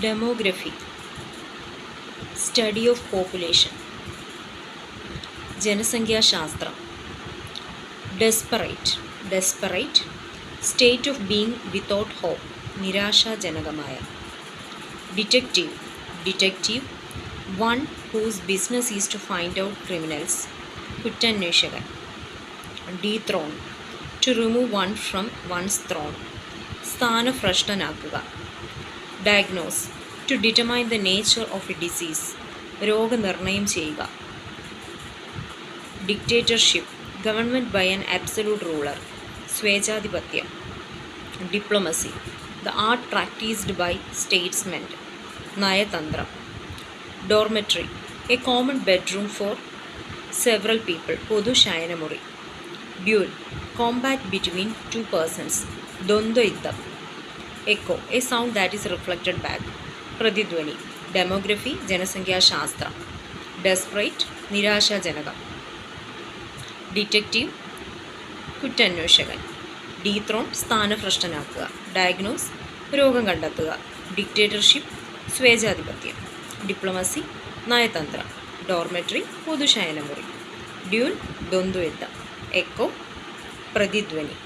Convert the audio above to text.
Demography, study of population. ജനസംഖ്യാശാസ്ത്രം. Desperate, state of being without hope, നിരാശാജനകമായ. Detective, one whose business is to find out criminals, കുറ്റാന്വേഷകൻ. Dethrone, to remove one from one's throne, സ്ഥാനഭ്രഷ്ടനാക്കുക. Diagnose, to determine the nature of a disease, രോഗനിർണയം ചെയ്യുക. Dictatorship, government by an absolute ruler, സ്വേച്ഛാധിപത്യം. Diplomacy, the art practised by statesmen, നയതന്ത്രം. Dormitory, a common bedroom for several people, പൊതു ശയനമുറി. Duel, combat between two persons, ദ്വന്ദ്വയുദ്ധം. Echo, A sound that is reflected back, പ്രതിധ്വനി. Demography, ജനസംഖ്യാശാസ്ത്രം. Desperate, നിരാശാജനകം. Detective, കുറ്റാന്വേഷകൻ. Dethrone, സ്ഥാനഭ്രഷ്ടനാക്കുക. ഡയഗ്നോസ്, രോഗം കണ്ടെത്തുക. ഡിക്റ്റേറ്റർഷിപ്പ്, സ്വേച്ഛാധിപത്യം. ഡിപ്ലോമസി, നയതന്ത്രം. ഡോർമെറ്ററി, പൊതുശയനമുറി. ഡ്യൂൽ, ദ്വന്ദ്വയുദ്ധം. എക്കോ, പ്രതിധ്വനി.